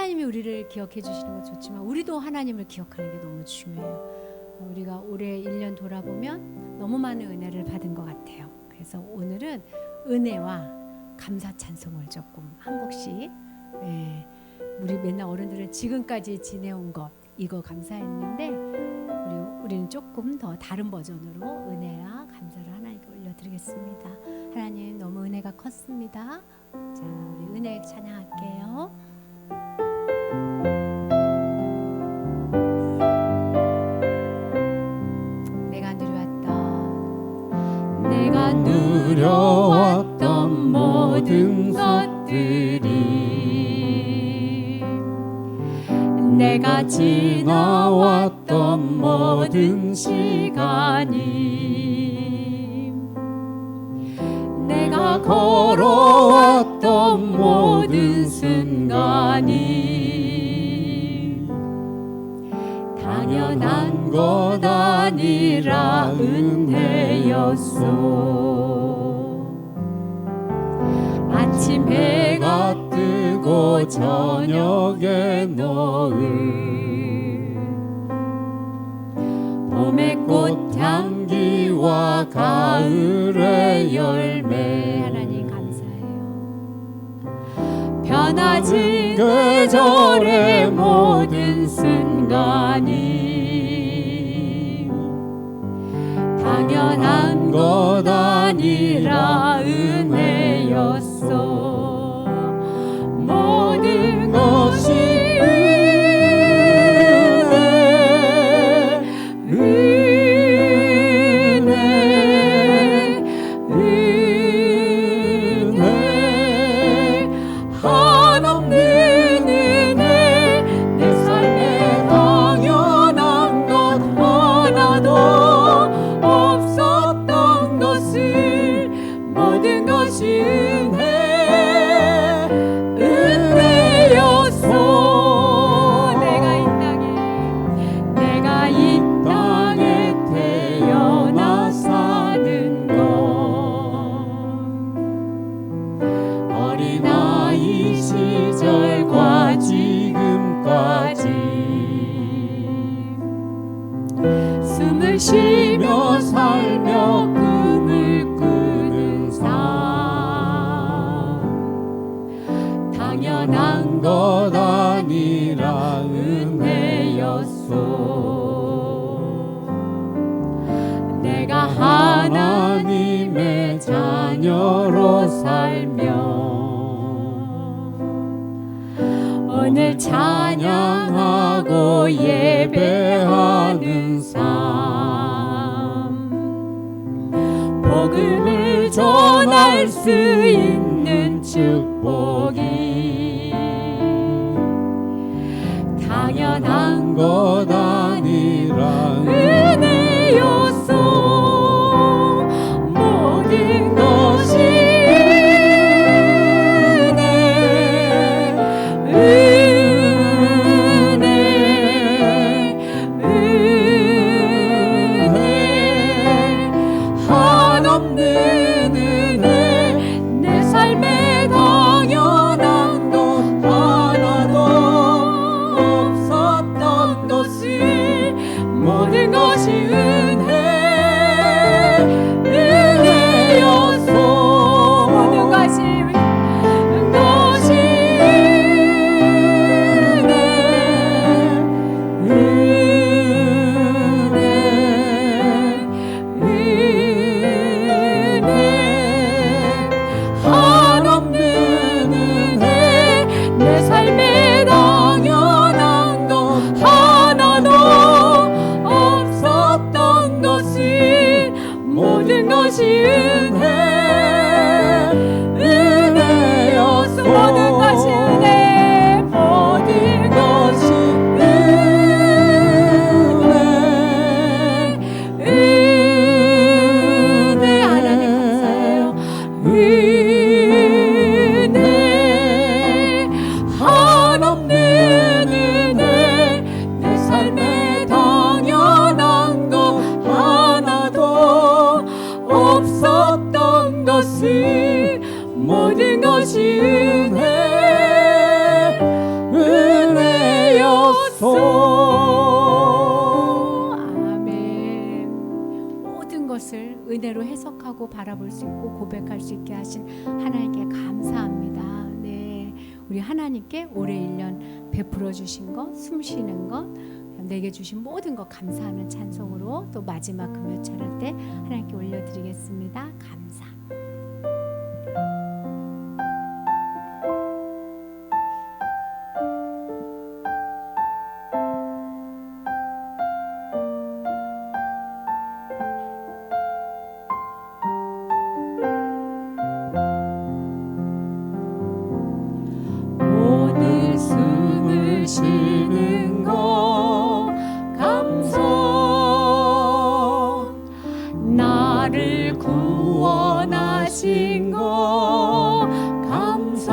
하나님이 우리를 기억해 주시는 건 좋지만 우리도 하나님을 기억하는 게 너무 중요해요. 우리가 올해 1년 돌아보면 너무 많은 은혜를 받은 것 같아요. 그래서 오늘은 은혜와 감사 찬송을 조금 한 곡씩, 우리 맨날 어른들은 지금까지 지내온 것 이거 감사했는데 우리는 조금 더 다른 버전으로 은혜와 감사를 하나님께 올려드리겠습니다. 하나님 너무 은혜가 컸습니다. 자, 우리 은혜 찬양할게요. 내가 누려왔던 모든 것들이, 내가 지나왔던 모든 시간이, 내가 걸어왔던 모든 순간이 당연한 것 아니라 은혜였소. 아침 해가 뜨고 저녁에 노을, 봄의 꽃향기와 가을의 열매, 하나님 감사해요. 변하지 계절의 모든 순간이 당연한 것 아니라 은혜였소. 모든 것이 은혜, 한없는 은혜, 내 삶에 당연한 것 하나도 없었던 것을, 모든 것이 은혜였소. 내가 이 땅에 태어나 사는 것, 어린아이 시절과 지금까지 숨을 쉬며 살며 꿈을 꾸는 삶, 당연한 것 아니라 은혜였소. 내가 하나님의 자녀로 살며 오늘 찬양하고 예배하는 삶, 복음을 전할 수 있는 축복이 당연한 것 아니라 은혜였소. 모든 것이 은혜, 한없는 은혜, 내 삶에 당연한 것 하나도 없었던 것을, 모든 것이 은혜였소. 모든 것이 은혜였소. 모든 것이 은혜, 모든 것이 은혜, 하나님 감사해요. 은혜, 한없는 은혜, 내 삶에 당연한 것 하나도 없었던 것을, 모든 것이 은혜, 은혜. 은혜로 해석하고 바라볼 수 있고 고백할 수 있게 하신 하나님께 감사합니다. 네, 우리 하나님께 올해 1년 베풀어 주신 것, 숨 쉬는 것, 내게 주신 모든 것 감사하는 찬송으로 또 마지막 금요 찬양 때 하나님께 올려드리겠습니다. 감사. 오늘 숨을 쉬는 것 감사, 나를 구원하신 것 감사,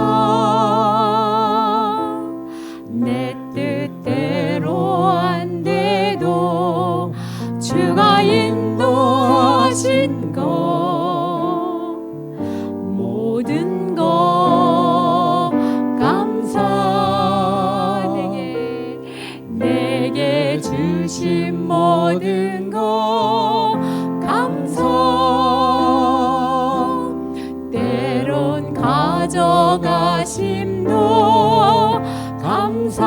내 뜻대로 안 돼도 주가 인도하신 것 모든 것 감사, 내게 주신 모든 것 감사, 때론 가져가심도 감사,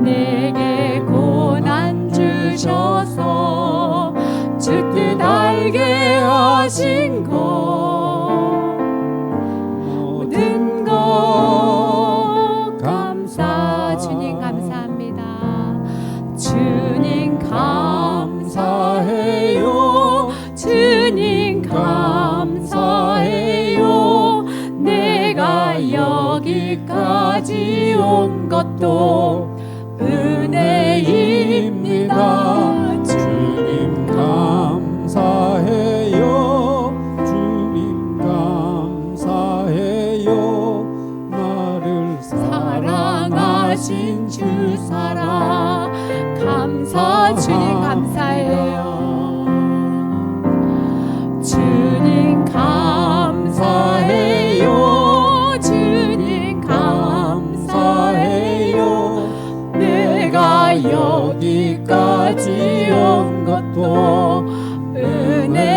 내게 고난 주셔서 주 뜻 알게 하신 것 모든 것 감사. 주님 감사합니다. 주님 감사해요. 주님 감사해요. 내가 여기까지 온 것도 은혜입니다. 주님 감사해요. 주님 감사해요. 나를 사랑하신 주 사랑 감사. 주님 감사해요. 주님 감사해요. 주님 감사해요. 내가 여기까지 온 것도 은혜입니다.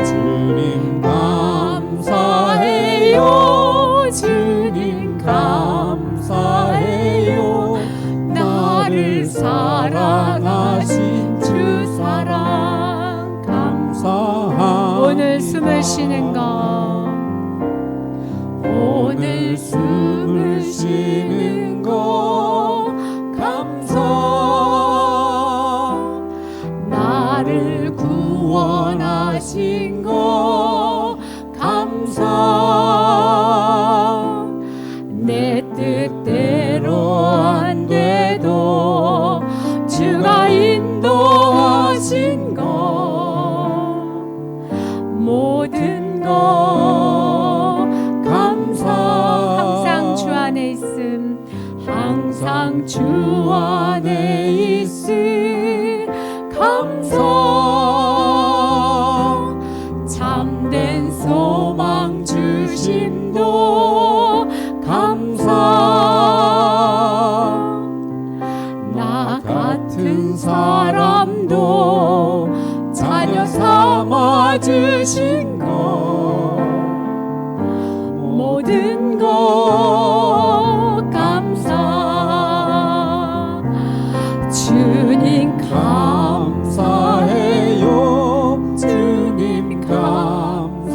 주님 감사해요. 주님 감사해요. 나를 사랑하신 주 사랑 감사. 오늘 숨을 쉬는 것, 오늘 숨을 쉬는 것 감사, 나를 구원하신 것 감사, 내 뜻대로 안 돼도 주가 인도하신 것 모든 것 감사. 항상 주 안에 있음, 항상 주 안에 있음 감사, 참된 소망 주심도 감사, 나 같은 사람도 자녀 삼아 주신 것 모든 것 감사. 주님 감사해요. 주님 감사해요.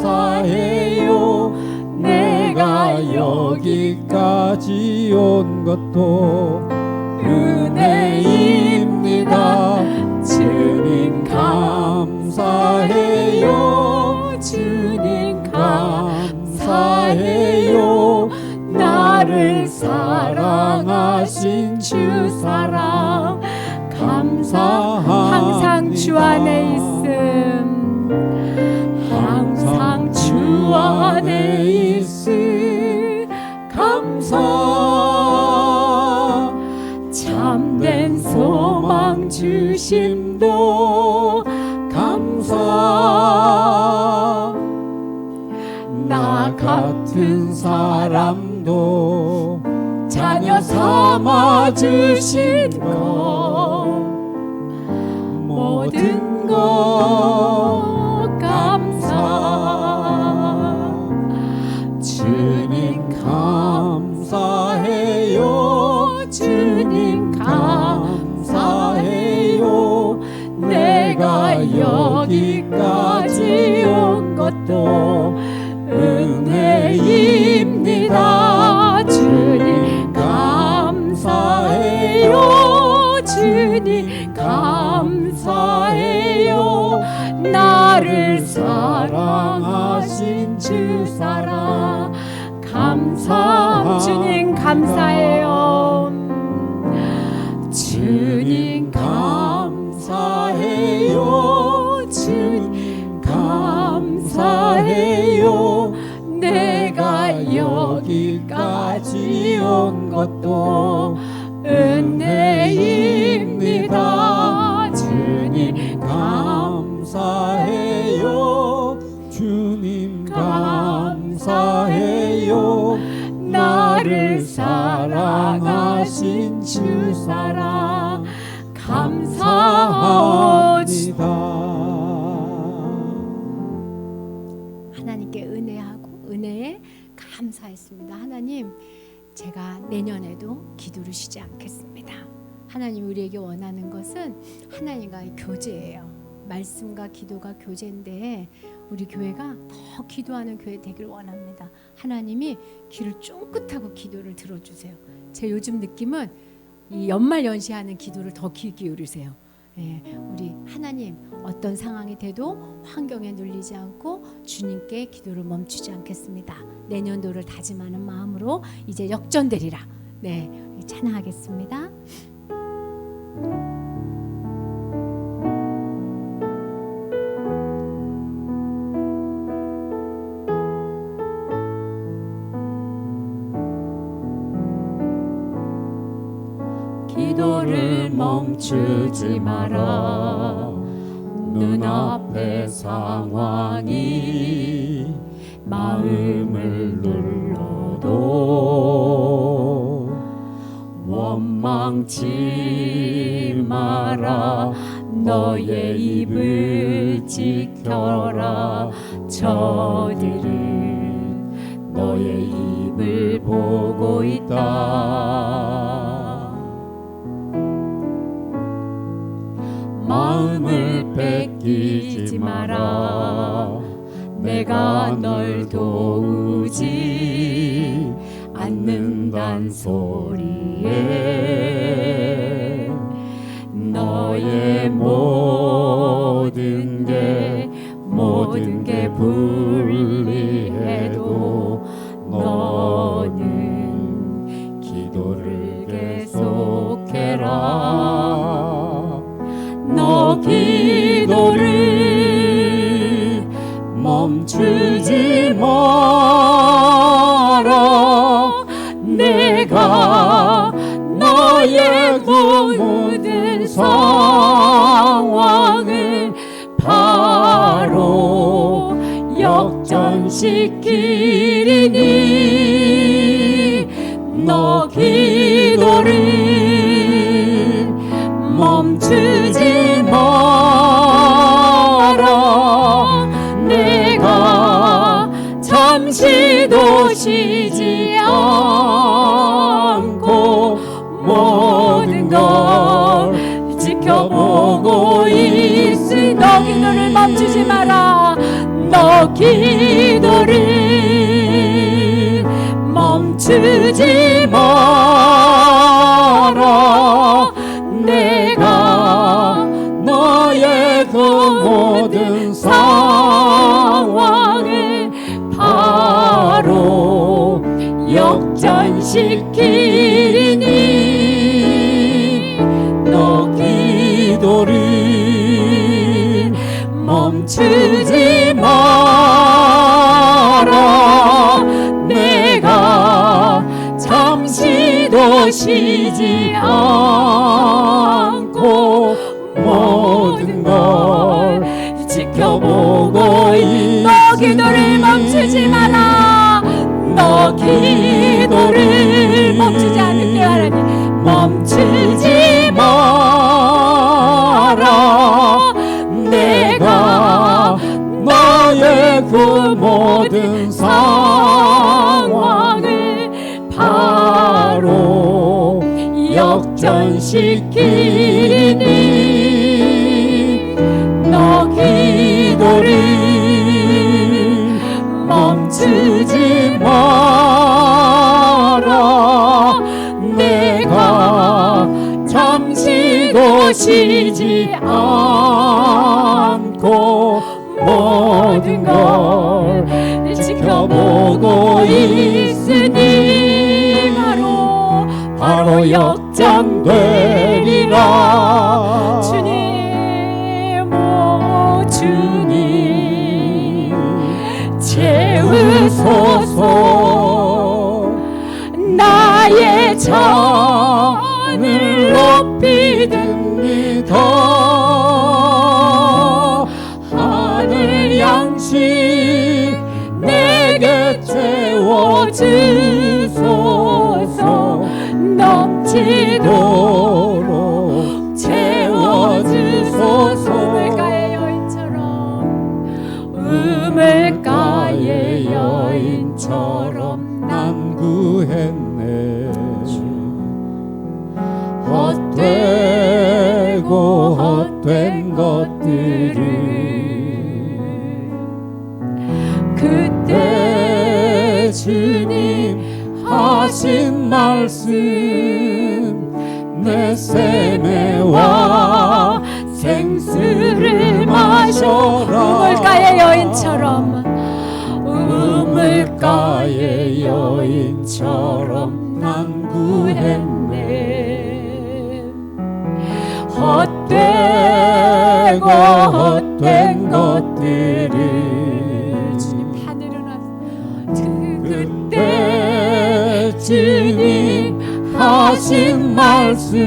내가 여기까지 온 것도 은혜입니다. 주님 감사해요. 주님 감사해요. 나를 사랑하신 주 사랑 감사. 항상 주 안에 있음, 항상 주 안에 있음 감사, 참된 소망 주심도 감사, 나 같은 사람도 자녀 삼아 주신 것 모든 것 감사 주님 감사해요 주님 감사해요 내가 여기까지 온 것도 은혜입니다 주님 감사해요 주님 감사해요 나를 사랑하신 주 사랑 주님 감사해요 주님 감사해요 주님 감사해요 내가 여기까지 온 것도 은혜입니다 주님 감사해요 주님 감사해요 나를 사랑하신 주 사랑 감사하오니 하나님께 은혜하고 은혜에 감사했습니다. 하나님, 제가 내년에도 기도를 쉬지 않겠습니다. 하나님 우리에게 원하는 것은 하나님과의 교제예요. 말씀과 기도가 교제인데 우리 교회가 더 기도하는 교회 되길 원합니다. 하나님이 귀를 쫑긋하고 기도를 들어주세요. 제 요즘 느낌은 이 연말연시하는 기도를 더 귀 기울이세요. 예, 우리 하나님 어떤 상황이 돼도 환경에 눌리지 않고 주님께 기도를 멈추지 않겠습니다. 내년도를 다짐하는 마음으로 이제 역전되리라. 네, 찬양하겠습니다. 기도를 멈추지 마라 눈앞의 상황이 마음을 눌러도 원망치 마라 너의 입을 지켜라 저들은 너의 입을 보고 있다 마음을 뺏기지 마라 내가 널 도우지 않는단 소리에 너의 모든 게 불리해도 너는 기도를 계속해라 너 기도를 멈추지 마라 내가 너의 모든 상황을 바로 역전시키리니 너 기도를 멈추지 마라 내가 잠시도 쉬지 않고 모든 걸 지켜보고 있으니 너 기도를 멈추지 마라 너 기도를 멈추지 마라 내가 너의 그 모든 상황을 바로 역전시키니 너 기도를 멈추지 마라 내가 잠시도 쉬지 않고 모든 걸 지켜보고 있으니 너 기도를 멈추지 마라 너 기도를 멈추지 않을게 하나님 멈추지 마라 발전시키니 너 기도를 멈추지 마라. 내가 잠시도 쉬지 않고 모든 걸 지켜보고 있으니 바로 역전되리라. 주님, 오 주님, 채우소서. 나의 잔을 높이 듭니다. 하늘 양식 내게 채워주소서. 넘치도록 채워주소서. 우물가의 여인처럼, 우물가의 여인처럼 난 구했네. 헛되고 헛된 것들을 그때 주님 하신 말씀 내 세매와 생수를 마셔라. 우물가의 여인처럼, 우물가의 여인처럼 난 구했네. 헛되고 헛된 것들을 주님 다 내려놨어. 그때 주님 하신 말씀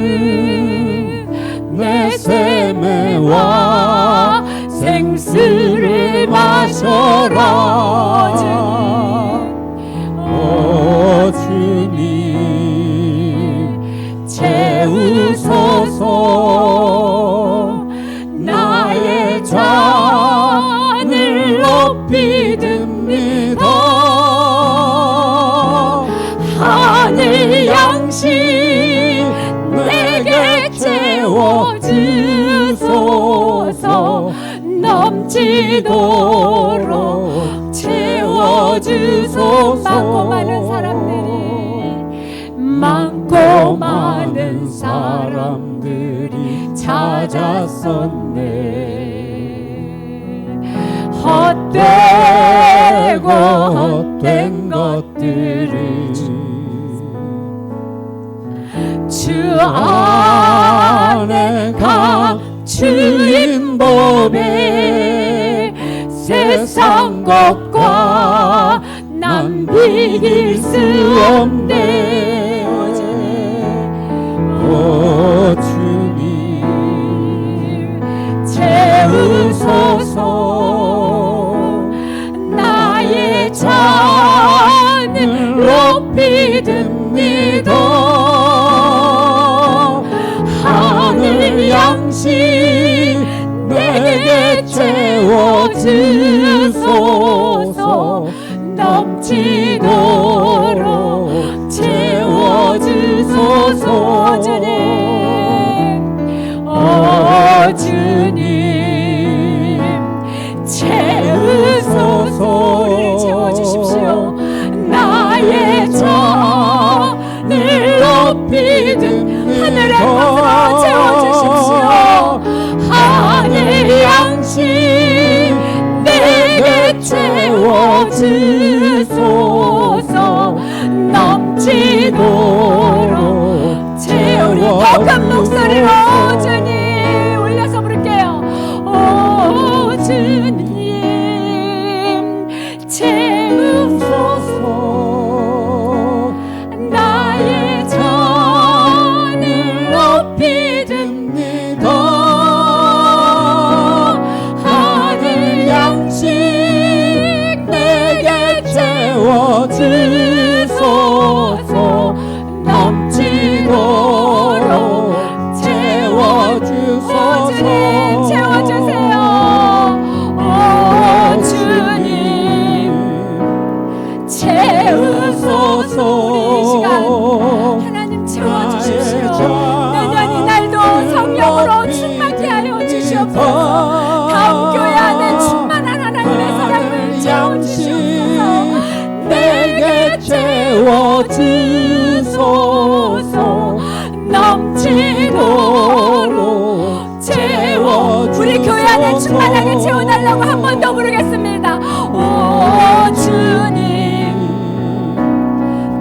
내 세매와 생수를 마셔라. 오 주님 채우소서. 나의 잔을 높이 듭니다. 하늘 양식 내게 채워주소서. 넘치도록 채워주소서. 많고 많은 사람들이 찾았었네. 헛되고 헛된 것들을 주 안에 감추인 법에 세상 것과 난 비길 수 없네. 오 주님 채우소서. 나의 잔을 높이 듭니다. 하늘 양식 내게 채워주소서. 넘치도록 채워주소서. 주님, 오 주님 채우소서. 우리를 채워주십시오. 나의 잔을 높이 든 하늘의 것으로 채워주십시오. 하늘 양식 내게 채워주소서. 넘치도록 채우리. 더 큰 목소리로 주님 올려서 부를게요. 오 주님 채우소서. 나의 잔을 높이 듭니다. 하늘 양식 내게 채워주소서. 넘치도록 채워주소서. 주님 채워주세요. 오 주님 채우소서. 우리 이 시간 하나님 채워주십시오. 채워주소서 넘치도록 채워주소서 우리 교회 안에 충만하게 채워달라고 한 번 더 부르겠습니다. 오 주님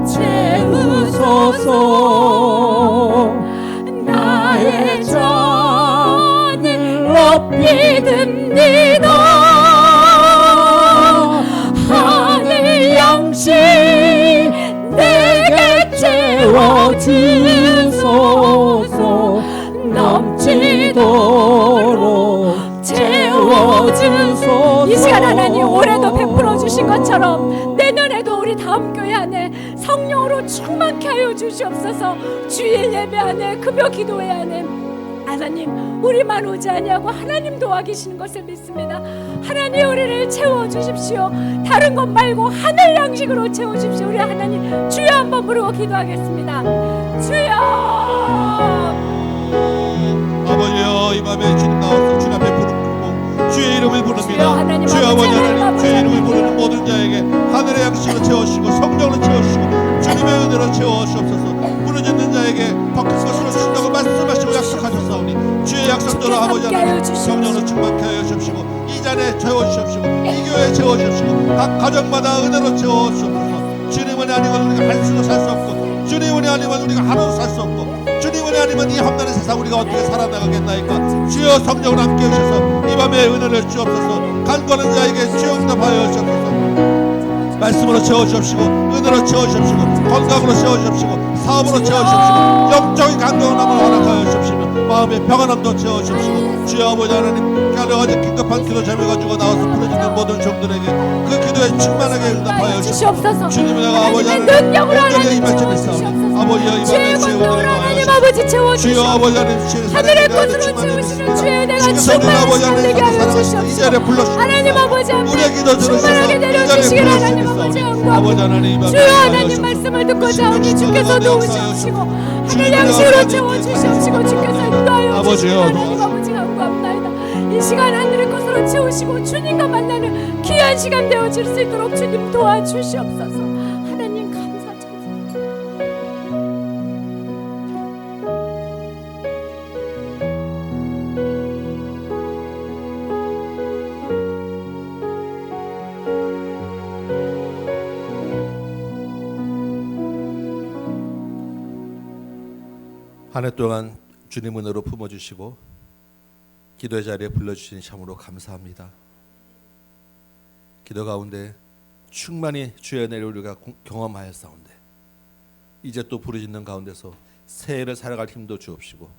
채우소서 나의 잔을 높이 듭니다. 하늘 양식 내게 채워주소서 넘치도록 채워주소서. 이 시간 하나님 올해도 베풀어 주신 것처럼 내년에도 우리 다음 교회 안에 성령으로 충만케 하여 주시옵소서. 주일 예배 안에 금요 기도회 안에 하나님 우리만 오지 아니하고 하나님 도와 계시는 것을 믿습니다. 하나님 우리를 채워주십시오. 다른 것 말고 하늘 양식으로 채워주십시오. 우리 하나님 주여 한번 부르고 기도하겠습니다. 주여 아버지여 이 밤에 주님 나와서 주님 앞에 부르고 주의 이름을 주여, 부릅니다. 하나님 주여 아버지, 아버지 하나님 하나님 아버지, 주의 이름을 하나님 부르는 모든 자에게 하늘의 양식으로 채워주시고 성령으로 채워주시고 주님의 은혜로 채워주옵소서. 부르짖는 자에게 더 큰 것으로 주신다고 말씀하시고 약속하셨사오니 주의 약속대로 아버지 하나님 성령으로 충만케 하여 주옵시고 이 자리에 채워주시옵시고 이 교회에 채워주시옵시고 각 가정마다 은혜로 채워주옵소서. 주님 은혜 아니면 우리가 한시도 살 수 없고 주님 은혜 아니면 우리가 하루도 살 수 없고 주님 은혜 아니면 이 험난한 세상 우리가 어떻게 살아나가겠나이까. 주여 성령을 함께 하셔서 이 밤에 은혜를 주옵소서. 간구하는 자에게 주여 응답하여 주옵소서. 말씀으로 채워주옵시고 은혜로 채워주옵시고 건강으로 채워주옵시고 사업으로 채워주옵시고 영적인 강건함을 허락하여 주옵시며 마음의 평안함도 채워주옵시고 주여 아버지 하나님 여러 가지 긴급한 기도 제목 가지고 나와서 부르짖는 모든 종들에게 그 기도에 충만하게 응답하여 주옵소서. 주님의 내가 아버지 하나님 능력으로 하나님 채워주옵소서. 아버지여 이 밤에 주의 능력으로 은혜를 하나님 더하여 아버지 주여 채워주시옵소서. 아버지 하나님 주의 하늘의 사랑에 꽃으로 충만히 채우시는 주의 내가 주께서 우리 충만히 아버지 하나님 되게 하여 사랑하시고 이 자리에 주시옵소서. 불러주시옵소서. 하나님 아버지 우리의 기도 들으셔서 충만하게 이 자리에 내려주시길 하나님 아버지 불러주시옵소서. 아버지 하나님 이 밤에 주여 하나님 하여주옵소서. 말씀을 듣고자 하니 주께서 도우시옵시고 하늘 양식으로 채워주시옵시고 주께서 인도하여 아버지여, 주시길 하나님 아버지 간구합나이다. 이 시간 하늘의 것으로 채우시고 주님과 만나는 귀한 시간 되어질 수 있도록 주님 도와주시옵소서. 하나님 감사 찬송. 한 해 동안 주님 은혜로 품어주시고 기도의 자리에 불러주신 참으로 감사합니다. 기도 가운데 충만히 주의 은혜를 우리가 경험하였사온데 이제 또 부르짖는 가운데서 새해를 살아갈 힘도 주옵시고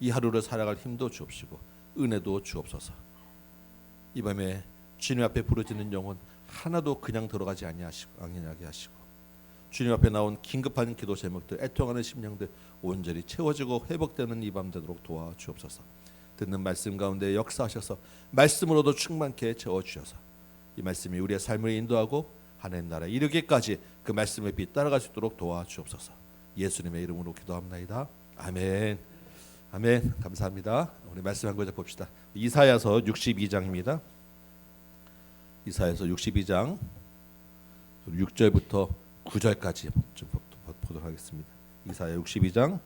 이 하루를 살아갈 힘도 주옵시고 은혜도 주옵소서. 이 밤에 주님 앞에 부르짖는 영혼 하나도 그냥 들어가지 아니하게 하시고 주님 앞에 나온 긴급한 기도 제목들 애통하는 심령들 온전히 채워지고 회복되는 이 밤 되도록 도와주옵소서. 듣는 말씀 가운데 역사하셔서 말씀으로도 충만케 채워주셔서 이 말씀이 우리의 삶을 인도하고 하나님 나라에 이르기까지 그 말씀의 빛 따라갈 수 있도록 도와주옵소서. 예수님의 이름으로 기도합나이다. 아멘. 아멘. 감사합니다. 우리 말씀 한 구절 봅시다. 이사야서 62장입니다. 이사야서 62장 6절부터 9절까지 좀 보도록 하겠습니다. 이사야 62장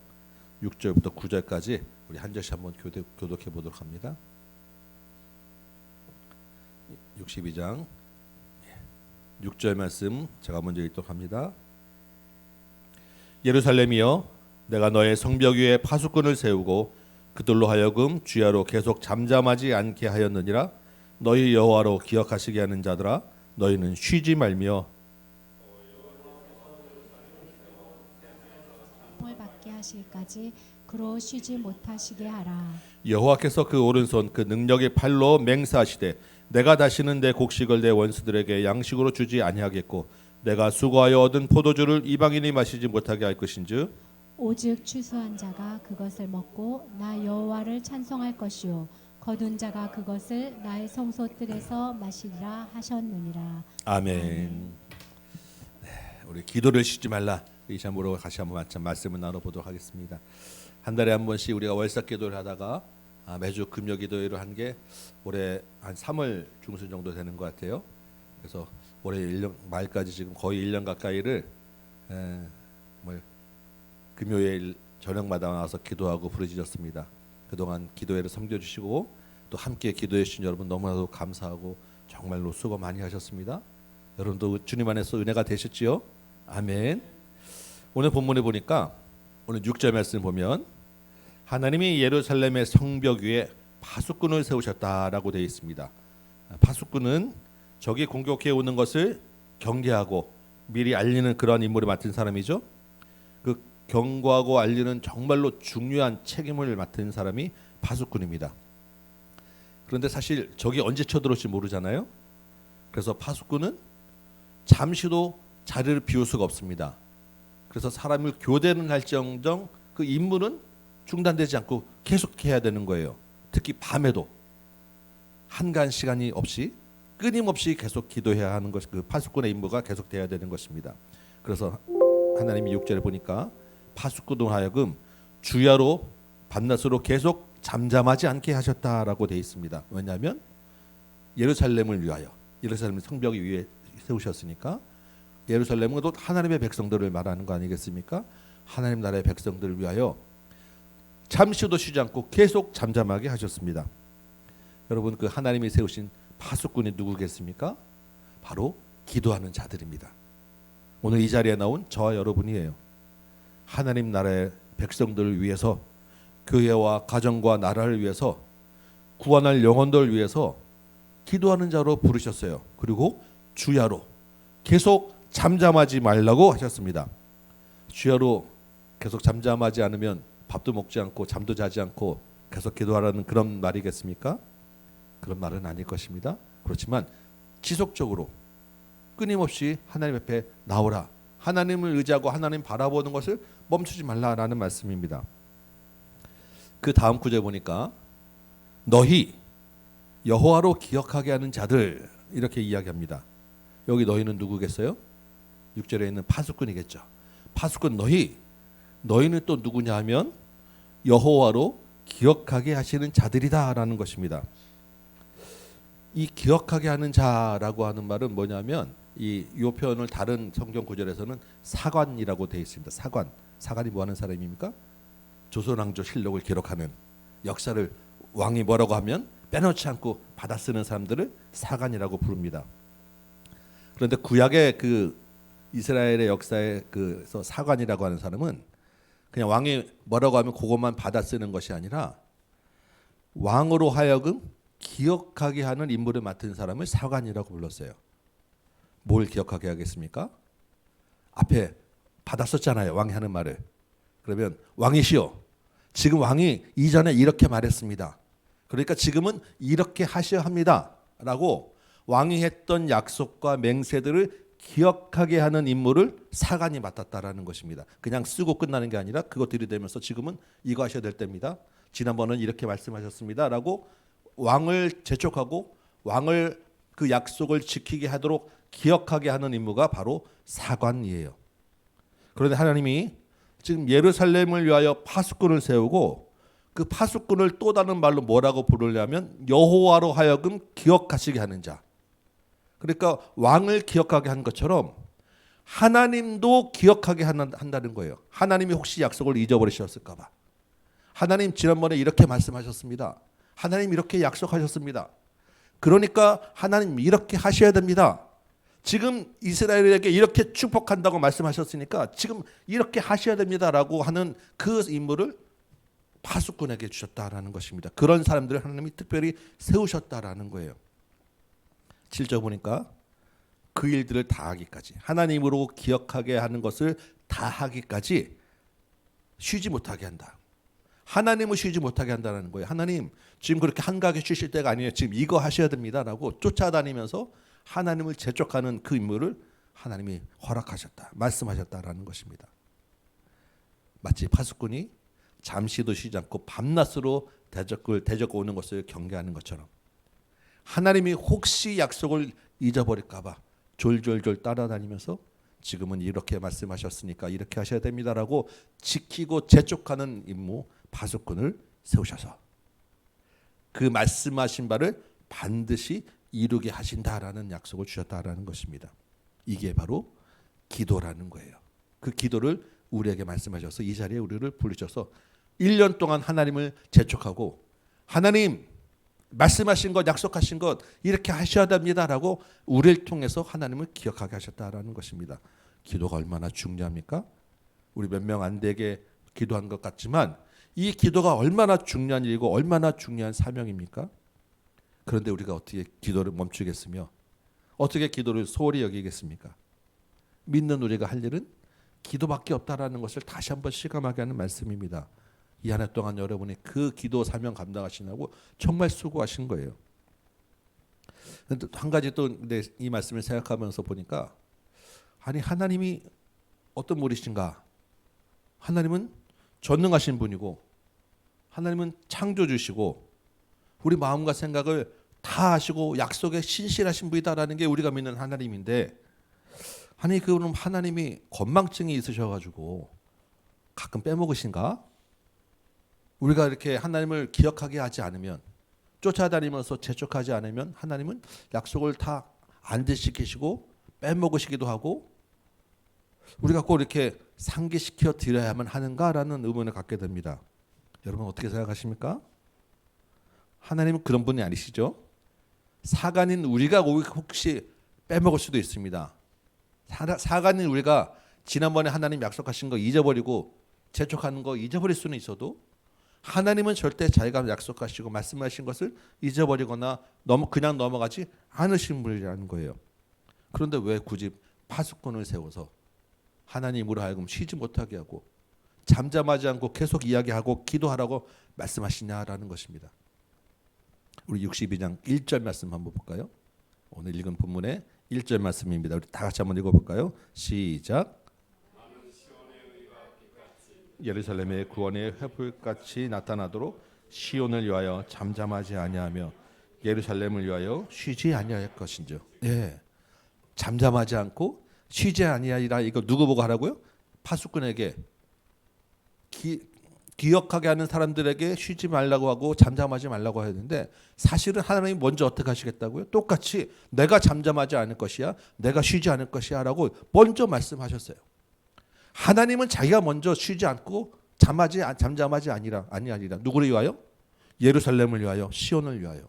6절부터 9절까지 우리 한 절씩 한번 교독해 보도록 합니다. 62장 6절 말씀 제가 먼저 읽도록 합니다. 예루살렘이여 내가 너의 성벽 위에 파수꾼을 세우고 그들로 하여금 주야로 계속 잠잠하지 않게 하였느니라. 너희 여호와로 기억하시게 하는 자들아 너희는 쉬지 말며 을 받게 하실까지 그로 쉬지 못하시게 하라. 여호와께서 그 오른손 그 능력의 팔로 맹세하시되 내가 다시는 내 곡식을 내 원수들에게 양식으로 주지 아니하겠고 내가 수고하여 얻은 포도주를 이방인이 마시지 못하게 할 것인즉 오직 추수한 자가 그것을 먹고 나 여호와를 찬송할 것이요 거둔 자가 그것을 나의 성소뜰에서 마시리라 하셨느니라. 아멘. 네, 우리 기도를 쉬지 말라 이 제목으로 다시 한번 말씀을 나눠보도록 하겠습니다. 한 달에 한 번씩 우리가 월삭 기도를 하다가 매주 금요 기도회를 한 게 올해 한 3월 중순 정도 되는 것 같아요. 그래서 올해 1년 말까지 지금 거의 1년 가까이를 금요일 저녁마다 나와서 기도하고 부르짖었습니다. 그동안 기도회를 섬겨주시고 또 함께 기도해 주신 여러분 너무나도 감사하고 정말로 수고 많이 하셨습니다. 여러분도 주님 안에서 은혜가 되셨지요? 아멘. 오늘 본문에 보니까 오늘 6절 말씀 보면 하나님이 예루살렘의 성벽 위에 파수꾼을 세우셨다라고 되어 있습니다. 파수꾼은 적이 공격해 오는 것을 경계하고 미리 알리는 그러한 임무를 맡은 사람이죠. 그 경고하고 알리는 정말로 중요한 책임을 맡은 사람이 파수꾼입니다. 그런데 사실 적이 언제 쳐들어올지 모르잖아요. 그래서 파수꾼은 잠시도 자리를 비울 수가 없습니다. 그래서 사람을 교대는 할지언정 그 임무는 중단되지 않고 계속해야 되는 거예요. 특히 밤에도 한간 시간이 없이 끊임없이 계속 기도해야 하는 것, 그 파수꾼의 임무가 계속돼야 되는 것입니다. 그래서 하나님이 6절에 보니까 파수꾼으로 하여금 주야로 밤낮으로 계속 잠잠하지 않게 하셨다라고 되어 있습니다. 왜냐하면 예루살렘을 위하여, 예루살렘 성벽 위에 세우셨으니까 예루살렘은 또 하나님의 백성들을 말하는 거 아니겠습니까? 하나님 나라의 백성들을 위하여 잠시도 쉬지 않고 계속 잠잠하게 하셨습니다. 여러분, 그 하나님이 세우신 파수꾼이 누구겠습니까? 바로 기도하는 자들입니다. 오늘 이 자리에 나온 저와 여러분이에요. 하나님 나라의 백성들을 위해서, 교회와 가정과 나라를 위해서, 구원할 영혼들을 위해서 기도하는 자로 부르셨어요. 그리고 주야로 계속 잠잠하지 말라고 하셨습니다. 주야로 계속 잠잠하지 않으면 밥도 먹지 않고 잠도 자지 않고 계속 기도하라는 그런 말이겠습니까? 그런 말은 아닐 것입니다. 그렇지만 지속적으로 끊임없이 하나님 앞에 나오라, 하나님을 의지하고 하나님 바라보는 것을 멈추지 말라라는 말씀입니다. 그 다음 구절 보니까 너희 여호와로 기억하게 하는 자들, 이렇게 이야기합니다. 여기 너희는 누구겠어요? 6절에 있는 파수꾼이겠죠. 파수꾼 너희는 또 누구냐 하면 여호와로 기억하게 하시는 자들이다라는 것입니다. 이 기억하게 하는 자라고 하는 말은 뭐냐면 이 표현을 다른 성경 구절에서는 사관이라고 되어 있습니다. 사관이 뭐 하는 사람입니까? 조선왕조실록을 기록하는, 역사를 왕이 뭐라고 하면 빼놓지 않고 받아 쓰는 사람들을 사관이라고 부릅니다. 그런데 구약의 그 이스라엘의 역사에 그서 사관이라고 하는 사람은 그냥 왕이 뭐라고 하면 그것만 받아 쓰는 것이 아니라 왕으로 하여금 기억하게 하는 임무를 맡은 사람을 사관이라고 불렀어요. 뭘 기억하게 하겠습니까? 앞에 받았었잖아요, 왕이 하는 말을. 그러면 왕이시여, 지금 왕이 이전에 이렇게 말했습니다. 그러니까 지금은 이렇게 하셔야 합니다 라고 왕이 했던 약속과 맹세들을 기억하게 하는 임무를 사관이 맡았다라는 것입니다. 그냥 쓰고 끝나는 게 아니라 그거 들이대면서 지금은 이거 하셔야 될 때입니다, 지난번은 이렇게 말씀하셨습니다 라고 왕을 재촉하고 왕을 그 약속을 지키게 하도록 기억하게 하는 임무가 바로 사관이에요. 그런데 하나님이 지금 예루살렘을 위하여 파수꾼을 세우고 그 파수꾼을 또 다른 말로 뭐라고 부르냐면 여호와로 하여금 기억하시게 하는 자. 그러니까 왕을 기억하게 한 것처럼 하나님도 기억하게 한다는 거예요. 하나님이 혹시 약속을 잊어버리셨을까 봐. 하나님 지난번에 이렇게 말씀하셨습니다. 하나님 이렇게 약속하셨습니다. 그러니까 하나님 이렇게 하셔야 됩니다. 지금 이스라엘에게 이렇게 축복한다고 말씀하셨으니까 지금 이렇게 하셔야 됩니다라고 하는 그 임무를 파수꾼에게 주셨다라는 것입니다. 그런 사람들을 하나님이 특별히 세우셨다라는 거예요. 7절 보니까 그 일들을 다 하기까지, 하나님으로 기억하게 하는 것을 다 하기까지 쉬지 못하게 한다. 하나님을 쉬지 못하게 한다는 거예요. 하나님 지금 그렇게 한가하게 쉬실 때가 아니에요. 지금 이거 하셔야 됩니다라고 쫓아다니면서 하나님을 재촉하는 그 임무를 하나님이 허락하셨다, 말씀하셨다라는 것입니다. 마치 파수꾼이 잠시도 쉬지 않고 밤낮으로 대적고 오는 것을 경계하는 것처럼 하나님이 혹시 약속을 잊어버릴까 봐 졸졸졸 따라다니면서 지금은 이렇게 말씀하셨으니까 이렇게 하셔야 됩니다라고 지키고 재촉하는 임무, 파수꾼을 세우셔서 그 말씀하신 바를 반드시 이루게 하신다라는 약속을 주셨다라는 것입니다. 이게 바로 기도라는 거예요. 그 기도를 우리에게 말씀하셔서 이 자리에 우리를 부르셔서 1년 동안 하나님을 재촉하고 하나님 말씀하신 것 약속하신 것 이렇게 하셔야 됩니다라고 우리를 통해서 하나님을 기억하게 하셨다라는 것입니다. 기도가 얼마나 중요합니까? 우리 몇 명 안 되게 기도한 것 같지만 이 기도가 얼마나 중요한 일이고 얼마나 중요한 사명입니까? 그런데 우리가 어떻게 기도를 멈추겠으며 어떻게 기도를 소홀히 여기겠습니까? 믿는 우리가 할 일은 기도밖에 없다라는 것을 다시 한번 실감하게 하는 말씀입니다. 이 한 해 동안 여러분이 그 기도 사명 감당하시느라고 정말 수고하신 거예요. 근데 한 가지 또 이 말씀을 생각하면서 보니까 아니 하나님이 어떤 분이신가? 하나님은 전능하신 분이고 하나님은 창조주시고 우리 마음과 생각을 다 아시고 약속에 신실하신 분이다라는 게 우리가 믿는 하나님인데 아니 그럼 하나님이 건망증이 있으셔가지고 가끔 빼먹으신가? 우리가 이렇게 하나님을 기억하게 하지 않으면 쫓아다니면서 재촉하지 않으면 하나님은 약속을 다 안 지키시고 빼먹으시기도 하고 우리가 꼭 이렇게 상기시켜 드려야만 하는가라는 의문을 갖게 됩니다. 여러분 어떻게 생각하십니까? 하나님은 그런 분이 아니시죠? 사간인 우리가 혹시 빼먹을 수도 있습니다. 사간인 우리가 지난번에 하나님 약속하신 거 잊어버리고 재촉하는 거 잊어버릴 수는 있어도 하나님은 절대 자기가 약속하시고 말씀하신 것을 잊어버리거나 그냥 넘어가지 않으신 분이라는 거예요. 그런데 왜 굳이 파수꾼을 세워서 하나님으로 하여금 쉬지 못하게 하고 잠잠하지 않고 계속 이야기하고 기도하라고 말씀하시냐라는 것입니다. 우리 62장 1절 말씀 한번 볼까요? 오늘 읽은 본문의 1절 말씀입니다. 우리 다 같이 한번 읽어볼까요? 시작. 예루살렘의 구원의 횃불같이 나타나도록 시온을 위하여 잠잠하지 아니하며 예루살렘을 위하여 쉬지 아니할 것인지. 예, 잠잠하지 않고 쉬지 아니하리라. 이거 누구 보고 하라고요? 파수꾼에게 기억하게 하는 사람들에게 쉬지 말라고 하고 잠잠하지 말라고 했는데 사실은 하나님이 먼저 어떻게 하시겠다고요? 똑같이 내가 잠잠하지 않을 것이야, 내가 쉬지 않을 것이야라고 먼저 말씀하셨어요. 하나님은 자기가 먼저 쉬지 않고 잠잠하지 아니하리라. 누구를 위하여? 예루살렘을 위하여, 시온을 위하여.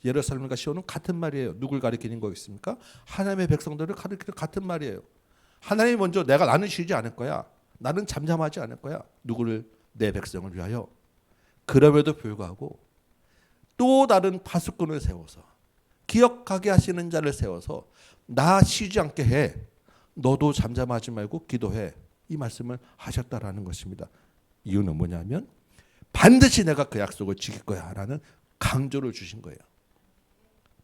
예루살렘과 시온은 같은 말이에요. 누굴 가리키는 거겠습니까? 하나님의 백성들을 가리키는 같은 말이에요. 하나님이 먼저 나는 쉬지 않을 거야. 나는 잠잠하지 않을 거야. 누구를? 내 백성을 위하여. 그럼에도 불구하고 또 다른 파수꾼을 세워서 기억하게 하시는 자를 세워서 나 쉬지 않게 해. 너도 잠잠하지 말고 기도해. 이 말씀을 하셨다라는 것입니다. 이유는 뭐냐면 반드시 내가 그 약속을 지킬 거야 라는 강조를 주신 거예요.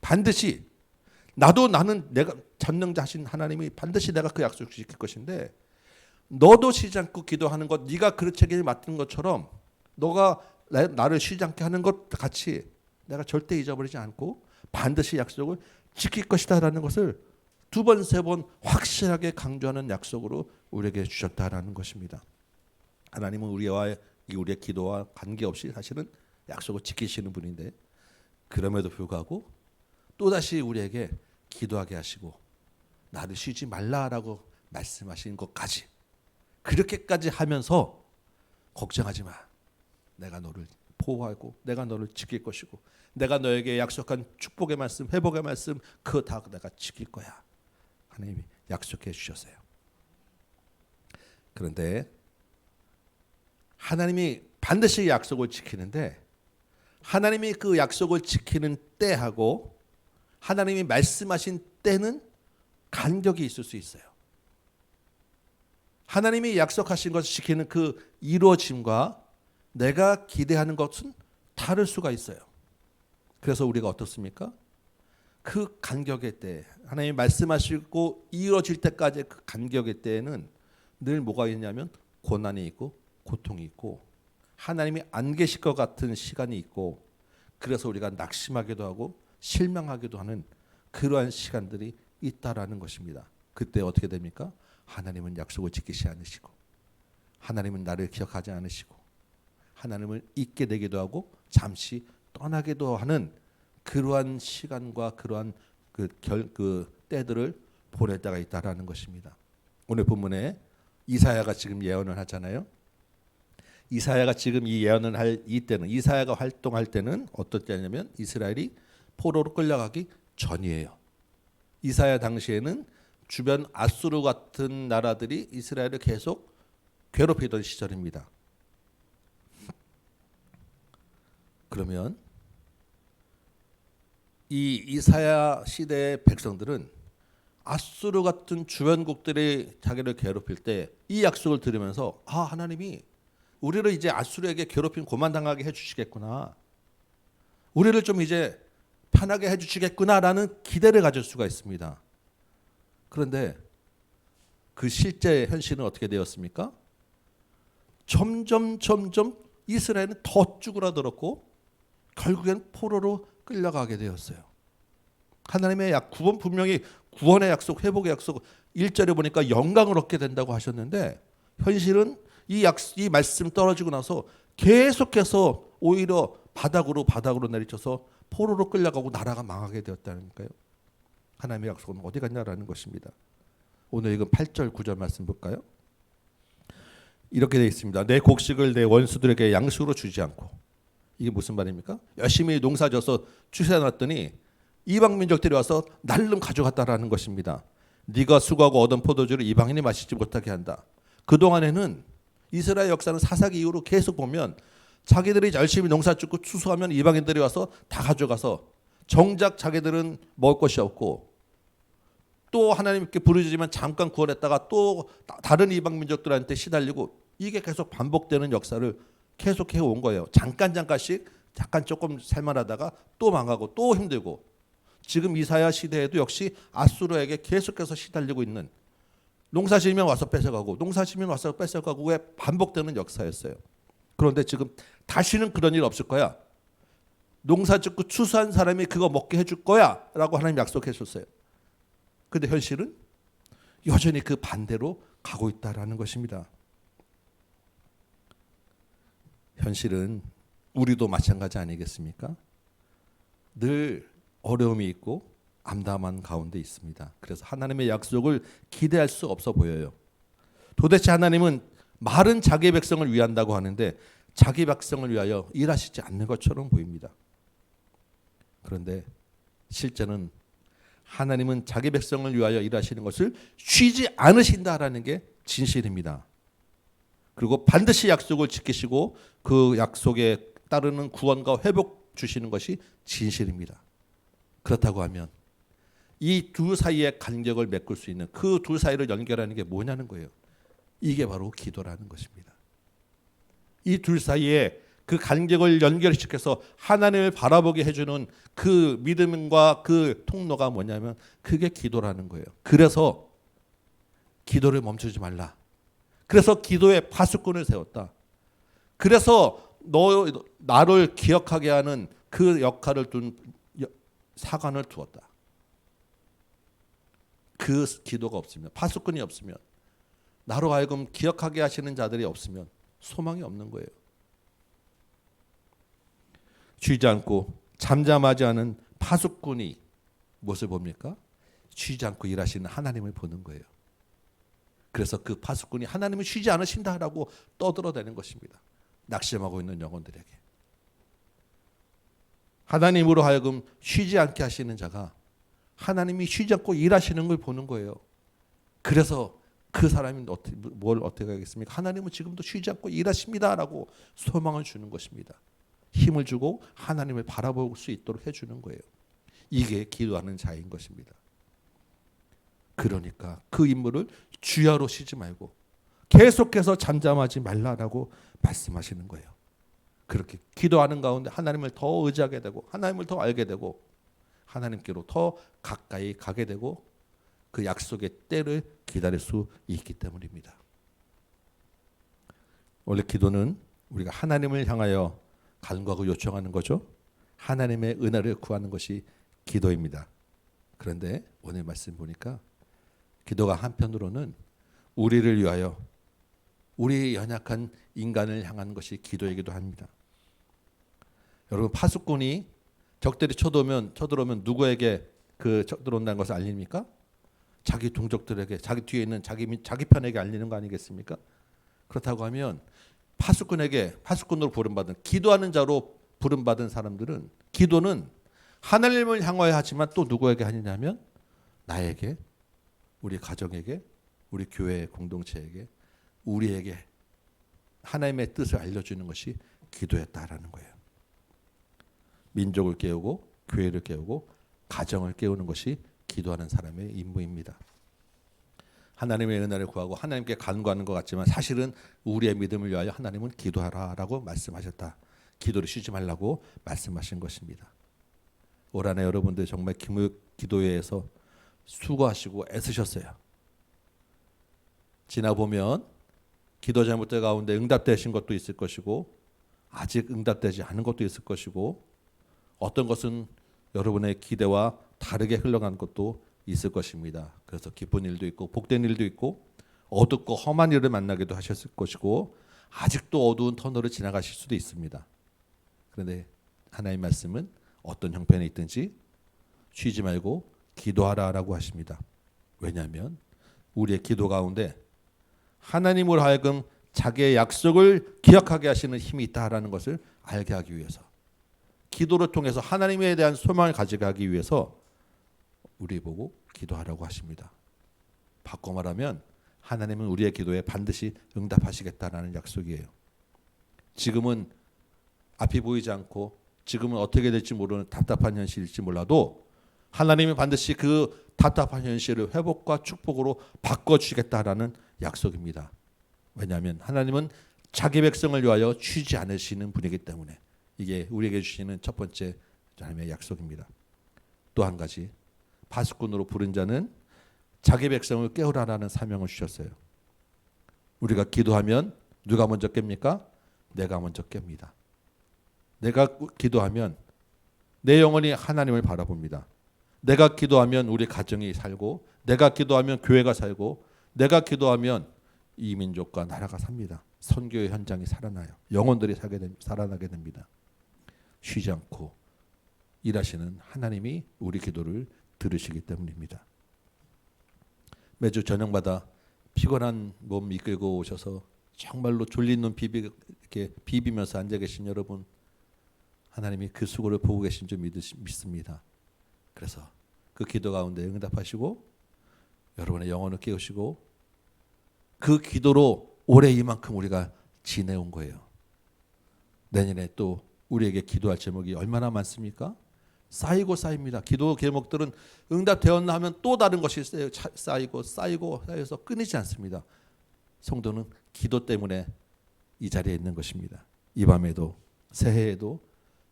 반드시 나는 내가 전능자신 하나님이 반드시 내가 그 약속을 지킬 것인데 너도 쉬지 않고 기도하는 것 네가 그 책임을 맡은 것처럼 너가 나를 쉬지 않게 하는 것 같이 내가 절대 잊어버리지 않고 반드시 약속을 지킬 것이다 라는 것을 두 번, 세 번 확실하게 강조하는 약속으로 우리에게 주셨다라는 것입니다. 하나님은 우리의 기도와 관계없이 사실은 약속을 지키시는 분인데 그럼에도 불구하고 또다시 우리에게 기도하게 하시고 나를 쉬지 말라라고 말씀하신 것까지 그렇게까지 하면서 걱정하지 마. 내가 너를 보호하고 내가 너를 지킬 것이고 내가 너에게 약속한 축복의 말씀, 회복의 말씀 그거 다 내가 지킬 거야. 하나님이 약속해 주셨어요. 그런데 하나님이 반드시 약속을 지키는데 하나님이 그 약속을 지키는 때하고 하나님이 말씀하신 때는 간격이 있을 수 있어요. 하나님이 약속하신 것을 지키는 그 이루어짐과 내가 기대하는 것은 다를 수가 있어요. 그래서 우리가 어떻습니까? 그 간격의 때 하나님이 말씀하시고 이루어질 때까지 그 간격의 때에는 늘 뭐가 있냐면 고난이 있고 고통이 있고 하나님이 안 계실 것 같은 시간이 있고 그래서 우리가 낙심하기도 하고 실망하기도 하는 그러한 시간들이 있다라는 것입니다. 그때 어떻게 됩니까? 하나님은 약속을 지키지 않으시고 하나님은 나를 기억하지 않으시고 하나님을 잊게 되기도 하고 잠시 떠나기도 하는 그러한 시간과 그러한 그 때들을 보낼 때가 있다라는 것입니다. 오늘 본문에 이사야가 지금 예언을 하잖아요. 이사야가 지금 이 예언을 할 이때는, 이사야가 활동할 때는 어떤 때냐면 이스라엘이 포로로 끌려가기 전이에요. 이사야 당시에는 주변 아수르 같은 나라들이 이스라엘을 계속 괴롭히던 시절입니다. 그러면 이 이사야 시대의 백성들은 아수르 같은 주변국들이 자기를 괴롭힐 때 이 약속을 들으면서 하나님이 우리를 이제 아수르에게 괴롭힘 고만당하게 해주시겠구나, 우리를 좀 이제 편하게 해주시겠구나라는 기대를 가질 수가 있습니다. 그런데 그 실제 현실은 어떻게 되었습니까? 점점 이스라엘은 더 쭈그라들었고 결국엔 포로로 끌려가게 되었어요. 하나님의 구원, 분명히 구원의 약속, 회복의 약속 1절에 보니까 영광을 얻게 된다고 하셨는데 현실은 이 말씀 떨어지고 나서 계속해서 오히려 바닥으로 내리쳐서 포로로 끌려가고 나라가 망하게 되었다니까요. 하나님의 약속은 어디 갔냐라는 것입니다. 오늘 읽은 8절 9절 말씀 볼까요? 이렇게 되어 있습니다. 내 곡식을 내 원수들에게 양식으로 주지 않고. 이게 무슨 말입니까? 열심히 농사져서 추수해놨더니 이방 민족들이 와서 날름 가져갔다라는 것입니다. 네가 수고하고 얻은 포도주를 이방인이 마시지 못하게 한다. 그동안에는 이스라엘 역사는 사사기 이후로 계속 보면 자기들이 열심히 농사 짓고 추수하면 이방인들이 와서 다 가져가서 정작 자기들은 먹을 것이 없고 또 하나님께 부르짖으면 잠깐 구원했다가 또 다른 이방 민족들한테 시달리고, 이게 계속 반복되는 역사를 계속해 온 거예요. 잠깐씩 잠깐 조금 살만하다가 또 망하고 또 힘들고, 지금 이사야 시대에도 역시 아수르에게 계속해서 시달리고 있는, 농사 지으면 와서 뺏어가고 농사 지으면 와서 뺏어가고의 반복되는 역사였어요. 그런데 지금 다시는 그런 일 없을 거야. 농사 짓고 추수한 사람이 그거 먹게 해줄 거야 라고 하나님 약속해 줬어요. 근데 현실은 여전히 그 반대로 가고 있다라는 것입니다. 현실은 우리도 마찬가지 아니겠습니까? 늘 어려움이 있고 암담한 가운데 있습니다. 그래서 하나님의 약속을 기대할 수 없어 보여요. 도대체 하나님은 말은 자기 백성을 위한다고 하는데 자기 백성을 위하여 일하시지 않는 것처럼 보입니다. 그런데 실제는 하나님은 자기 백성을 위하여 일하시는 것을 쉬지 않으신다라는 게 진실입니다. 그리고 반드시 약속을 지키시고 그 약속에 따르는 구원과 회복 주시는 것이 진실입니다. 그렇다고 하면 이 둘 사이의 간격을 메꿀 수 있는, 그 둘 사이를 연결하는 게 뭐냐는 거예요. 이게 바로 기도라는 것입니다. 이 둘 사이에 그 간격을 연결시켜서 하나님을 바라보게 해주는 그 믿음과 그 통로가 뭐냐면 그게 기도라는 거예요. 그래서 기도를 멈추지 말라. 그래서 기도의 파수꾼을 세웠다. 그래서 나를 기억하게 하는 그 역할을 둔 사관을 두었다. 그 기도가 없으면, 파수꾼이 없으면, 나로 하여금 기억하게 하시는 자들이 없으면 소망이 없는 거예요. 쉬지 않고 잠잠하지 않은 파수꾼이 무엇을 봅니까? 쉬지 않고 일하시는 하나님을 보는 거예요. 그래서 그 파수꾼이 하나님은 쉬지 않으신다라고 떠들어대는 것입니다. 낙심하고 있는 영혼들에게. 하나님으로 하여금 쉬지 않게 하시는 자가 하나님이 쉬지 않고 일하시는 걸 보는 거예요. 그래서 그 사람이 뭘 어떻게 하겠습니까? 하나님은 지금도 쉬지 않고 일하십니다라고 소망을 주는 것입니다. 힘을 주고 하나님을 바라볼 수 있도록 해주는 거예요. 이게 기도하는 자인 것입니다. 그러니까 그 인물을 주야로 쉬지 말고 계속해서 잠잠하지 말라라고 말씀하시는 거예요. 그렇게 기도하는 가운데 하나님을 더 의지하게 되고 하나님을 더 알게 되고 하나님께로 더 가까이 가게 되고 그 약속의 때를 기다릴 수 있기 때문입니다. 원래 기도는 우리가 하나님을 향하여 간구하고 요청하는 거죠. 하나님의 은혜를 구하는 것이 기도입니다. 그런데 오늘 말씀 보니까 기도가 한편으로는 우리를 위하여 우리 연약한 인간을 향한 것이 기도이기도 합니다. 여러분, 파수꾼이 적들이 쳐들어오면 누구에게 그 쳐들어온다는 것을 알립니까? 자기 동족들에게, 자기 뒤에 있는 자기 편에게 알리는 거 아니겠습니까? 그렇다고 하면 파수꾼으로 부름받은, 기도하는 자로 부름받은 사람들은, 기도는 하나님을 향하여 하지만 또 누구에게 하느냐면 나에게, 우리 가정에게, 우리 교회 공동체에게, 우리에게 하나님의 뜻을 알려주는 것이 기도였다라는 거예요. 민족을 깨우고 교회를 깨우고 가정을 깨우는 것이 기도하는 사람의 임무입니다. 하나님의 은혜를 구하고 하나님께 간구하는 것 같지만 사실은 우리의 믿음을 위하여 하나님은 기도하라라고 말씀하셨다. 기도를 쉬지 말라고 말씀하신 것입니다. 올 한해 여러분들 정말 기도회에서 수고하시고 애쓰셨어요. 지나보면 기도 제목들 가운데 응답되신 것도 있을 것이고 아직 응답되지 않은 것도 있을 것이고 어떤 것은 여러분의 기대와 다르게 흘러간 것도 있을 것입니다. 그래서 기쁜 일도 있고 복된 일도 있고 어둡고 험한 일을 만나기도 하셨을 것이고 아직도 어두운 터널을 지나가실 수도 있습니다. 그런데 하나님의 말씀은 어떤 형편에 있든지 쉬지 말고 기도하라라고 하십니다. 왜냐하면 우리의 기도 가운데 하나님으로 하여금 자기의 약속을 기억하게 하시는 힘이 있다라는 것을 알게 하기 위해서, 기도를 통해서 하나님에 대한 소망을 가져가기 위해서 우리 보고 기도하라고 하십니다. 바꿔 말하면 하나님은 우리의 기도에 반드시 응답하시겠다라는 약속이에요. 지금은 앞이 보이지 않고 지금은 어떻게 될지 모르는 답답한 현실일지 몰라도 하나님은 반드시 그 답답한 현실을 회복과 축복으로 바꿔주시겠다라는 약속입니다. 왜냐하면 하나님은 자기 백성을 위하여 쉬지 않으시는 분이기 때문에 이게 우리에게 주시는 첫 번째 하나님의 약속입니다. 또 한 가지, 파수꾼으로 부른 자는 자기 백성을 깨우라라는 사명을 주셨어요. 우리가 기도하면 누가 먼저 깹니까? 내가 먼저 깹니다. 내가 기도하면 내 영혼이 하나님을 바라봅니다. 내가 기도하면 우리 가정이 살고, 내가 기도하면 교회가 살고, 내가 기도하면 이 민족과 나라가 삽니다. 선교의 현장이 살아나요. 영혼들이 살아나게 됩니다. 쉬지 않고 일하시는 하나님이 우리 기도를 들으시기 때문입니다. 매주 저녁마다 피곤한 몸 이끌고 오셔서 정말로 졸린 눈 이렇게 비비면서 앉아 계신 여러분, 하나님이 그 수고를 보고 계신 줄 믿습니다. 그래서 그 기도 가운데 응답하시고 여러분의 영혼을 깨우시고 그 기도로 올해 이만큼 우리가 지내온 거예요. 내년에 또 우리에게 기도할 제목이 얼마나 많습니까? 쌓이고 쌓입니다. 기도 제목들은 응답되었나 하면 또 다른 것이 쌓여서 끊이지 않습니다. 성도는 기도 때문에 이 자리에 있는 것입니다. 이 밤에도 새해에도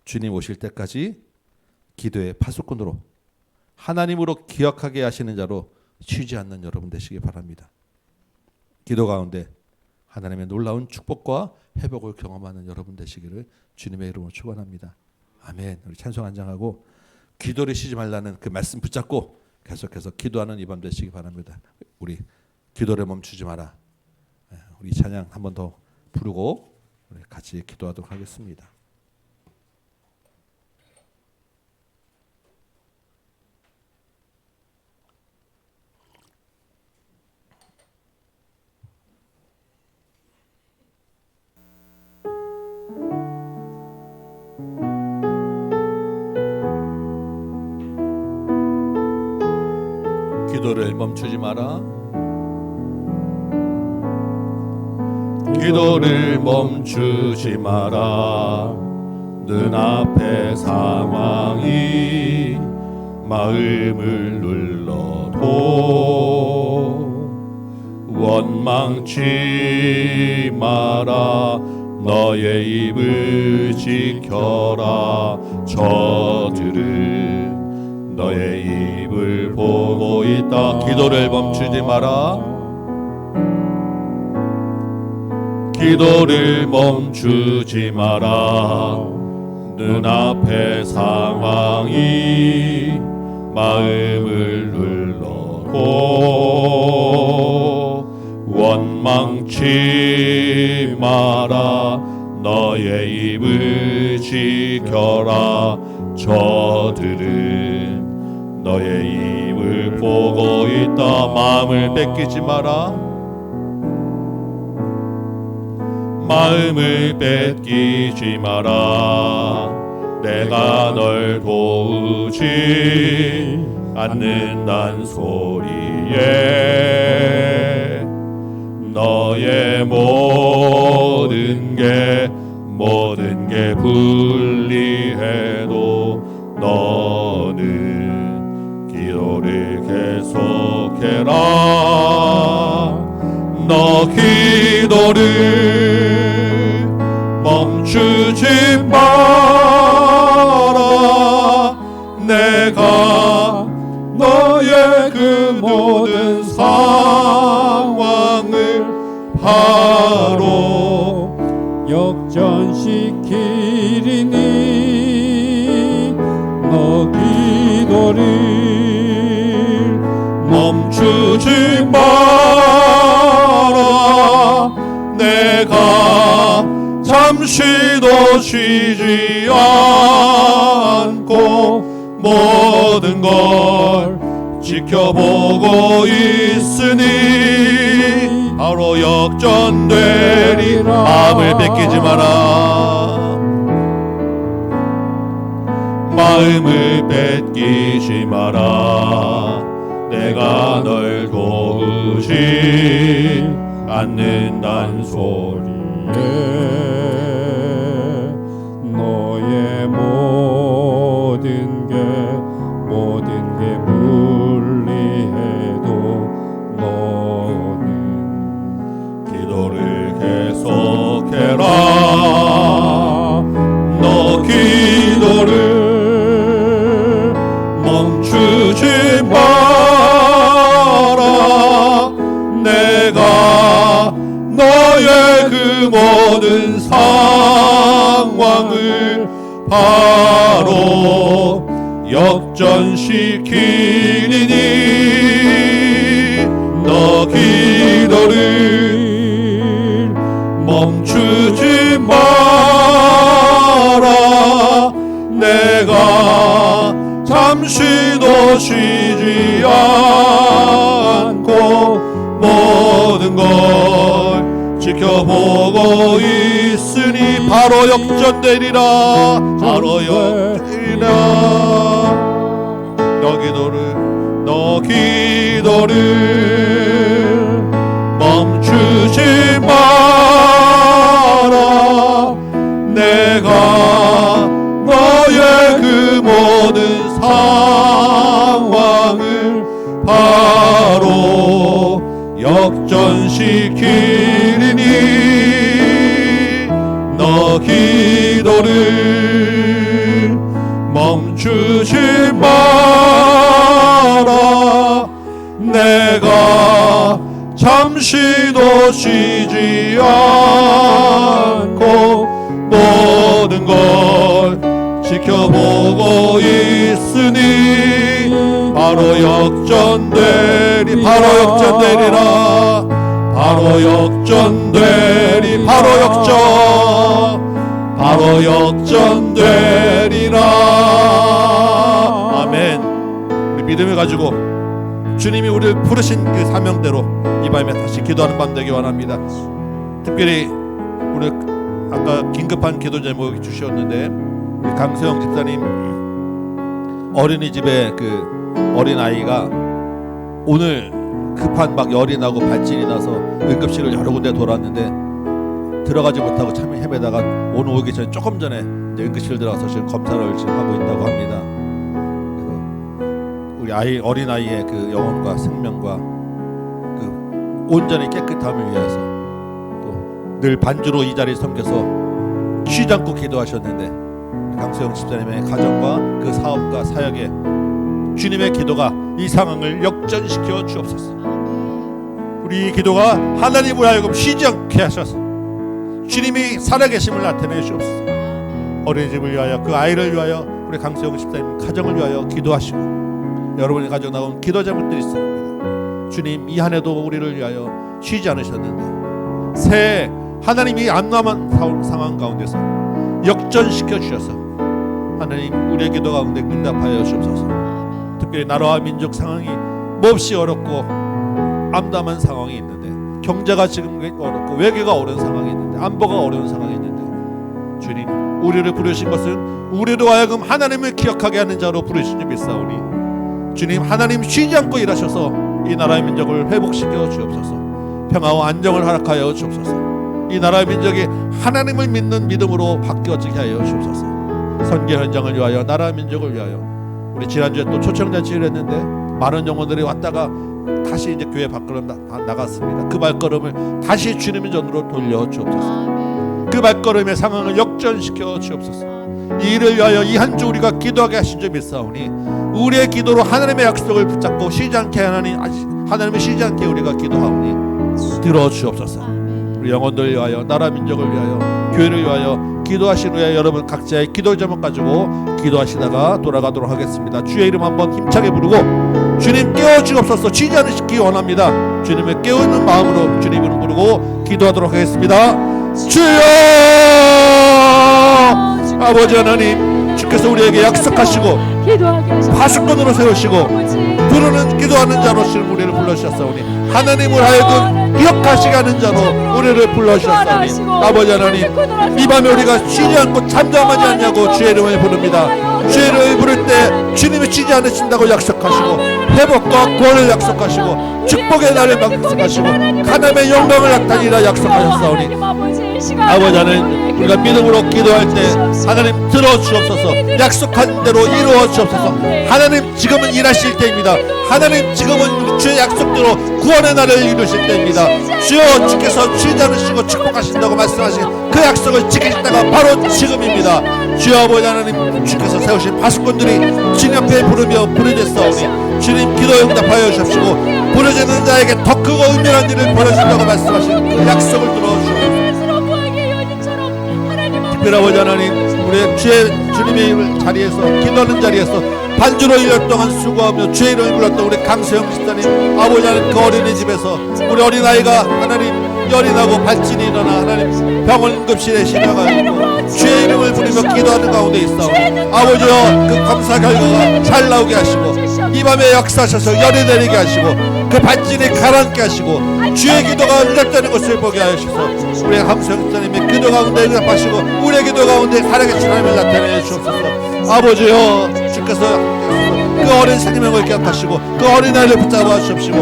주님 오실 때까지 기도의 파수꾼으로 하나님으로 기억하게 하시는 자로 쉬지 않는 여러분 되시기 바랍니다. 기도 가운데 하나님의 놀라운 축복과 회복을 경험하는 여러분 되시기를 주님의 이름으로 축원합니다. 아멘. 우리 찬송 한장하고 기도를 쉬지 말라는 그 말씀 붙잡고 계속해서 기도하는 이 밤 되시기 바랍니다. 우리 기도를 멈추지 마라. 우리 찬양 한 번 더 부르고 우리 같이 기도하도록 하겠습니다. 기도를 멈추지 마라. 기도를 멈추지 마라. 눈앞의 상황이 마음을 눌러도 원망치 마라. 너의 입을 지켜라. 저들은 너의 입을 보고 있다. 기도를 멈추지 마라. 기도를 멈추지 마라. 눈앞의 상황이 마음을 눌러도 원망치 마라. 너의 입을 지켜라. 저들은 너의 입을 보고 있다. 마음을 뺏기지 마라. 마음을 뺏기지 마라. 내가 널 도우지 않는단 소리에 너의 모든 게 불리해도 너는 기도를 계속해라. 너 기도를 멈추지 마라. 내가 너의 그 모든 상황을 바로 역전시키리니 너 기도를 멈추지 마라. 내가 잠시도 쉬지 않고 모든 걸 지켜보고 있으니 바로 역전되리. 마음을 뺏기지 마라. 마음을 뺏기지 마라. 내가 널 도우지 않는단 소리에 너의 모든 게 불리해도 너는 기도를 계속해라. 너 기도를 멈추지 마라. 내가 너의 그 모든 상황을 바로 역전시키리니 너 기도를 멈추지 마라. 내가 잠시도 쉬지 않고 모든 걸 지켜보고 있으니 바로 역전되리라. 바로 역전되리라. 너 기도를 멈추지 마라. 내가 너의 그 모든 상황을 바로 역전시키리니 너 기도를 멈추지 마라. 내가 잠시도 쉬지 않고 모든 걸 지켜보고 있으니 바로 역전되리. 바로 역전되리라. 바로 역전되리. 바로 역전되리라. 아멘. 우리 믿음을 가지고 주님이 우리를 부르신 그 사명대로 이 밤에 다시 기도하는 밤 되기 원합니다. 특별히 우리 아까 긴급한 기도 제목 주셨는데 우리 강세영 집사님 어린이집에 그 어린아이가 오늘 급한 막 열이 나고 발진이 나서 응급실을 여러 군데 돌았는데 들어가지 못하고 참 헤매다가 오늘 오기 전에 조금 전에 응급실 들어가서 지금 검사를 지금 하고 있다고 합니다. 그래서 우리 어린아이의 그 영혼과 생명과 그 온전히 깨끗함을 위해서 또 늘 반주로 이 자리에 섬겨서 쉬지 않고 기도하셨는데 강수영 집사님의 가정과 그 사업과 사역에 주님의 기도가 이 상황을 역전시켜 주옵소서. 우리 이 기도가 하나님을 하여금 쉬지 않게 하셔서 주님이 살아계심을 나타내 주옵소서. 어린이집을 위하여 그 아이를 위하여 우리 강수영 집사님 가정을 위하여 기도하시고 여러분이 가져 나온 기도 제목들이 있습니다. 주님 이 한 해도 우리를 위하여 쉬지 않으셨는데 새해 하나님이 안 남은 상황 가운데서 역전시켜 주셔서 하나님 우리의 기도 가운데 응답하여 주옵소서. 특별히 나라와 민족 상황이 몹시 어렵고 암담한 상황이 있는데, 경제가 지금 어렵고 외교가 어려운 상황이 있는데, 안보가 어려운 상황이 있는데, 주님 우리를 부르신 것은 우리로 하여금 하나님을 기억하게 하는 자로 부르신 줄 믿사오니, 주님 하나님 쉬지 않고 일하셔서 이 나라의 민족을 회복시켜 주옵소서. 평화와 안정을 허락하여 주옵소서. 이 나라의 민족이 하나님을 믿는 믿음으로 바뀌어지게 하여 주옵소서. 선교 현장을 위하여, 나라 민족을 위하여. 우리 지난주에 또 초청잔치를 했는데 많은 영혼들이 왔다가 다시 이제 교회 밖으로 나갔습니다. 그 발걸음을 다시 주님의 전으로 돌려 주옵소서. 그 발걸음의 상황을 역전시켜 주옵소서. 이 일을 위하여 이 한 주 우리가 기도하게 하신 줄 믿사오니, 우리의 기도로 하나님의 약속을 붙잡고 쉬지 않게 하나님을 쉬지 않게 우리가 기도하오니 들어 주옵소서. 우리 영혼들 위하여, 나라 민족을 위하여, 교회를 위하여 기도하신 후에 여러분 각자의 기도 제목 가지고 기도하시다가 돌아가도록 하겠습니다. 주의 이름 한번 힘차게 부르고, 주님 깨워 주옵소서. 쉬지 않으시기 원합니다. 주님을 깨우는 마음으로 주님 이름 부르고 기도하도록 하겠습니다. 주여! 아버지 하나님, 주께서 우리에게 약속하시고 파수꾼으로 세우시고 부르는 기도하는 자로서 우리를 불러주셨사오니, 하나님을 하여금 기억하시게 하는 자로 우리를 불러주셨사오니, 아버지 하나님, 이 밤에 우리가 쉬지 않고 잠잠하지 않냐고 주의 이름을 부릅니다. 주의 이름을 부를 때 주님이 쉬지 않으신다고 약속하시고, 회복과 구원을 약속하시고, 축복의 날을 약속하시고, 하나님의 영광을 나타내리라 약속하셨사오니, 아버지 하나님, 우리가 믿음으로 기도할 때 하나님 들어주옵소서. 약속한 대로 이루어 주옵소서. 하나님 지금은 일하실 때입니다. 하나님 지금은 주의 약속대로 구원의 날을 이루실 때입니다. 주여, 주께서 쉬지 않으시고 축복하신다고 말씀하신 그 약속을 지키실 때가 바로 지금입니다. 주여 아버지 하나님, 주께서 세우신 파수꾼들이 주님 앞에 부르며 부르짖사오니, 주님 기도 응답하여 주십시오. 부르짖는 자에게 더 크고 은밀한 일을 보여준다고 말씀하신 그 약속을 들어주옵소서. 특별히 아버지 하나님, 우리의 주님의 자리에서, 기도하는 자리에서 반주로 1년 동안 수고하며 주의 이름을 불렀던 우리 강소영 집사님, 아버지 하나님, 그 어린이집에서 우리 어린아이가 하나님 열이 나고 발진이 일어나 하나님 병원 응급실에 실려가지고 주의 이름을 부르며 기도하는 가운데 있사오니, 아버지여, 그 검사 결과가 잘 나오게 하시고, 이 밤에 역사하셔서 열이 내리게 하시고, 그 발진이 가라앉게 하시고, 주의 기도가 응답되는 것을 보게 하셔서 우리 강소영 집사님의 기도 가운데 응답하시고, 우리의 기도 가운데 살아계신 하나님을 나타내 주옵소서. 아버지여, 주께서 그 어린 생명을 기억하시고 그 어린아이를 붙잡아 주십시오.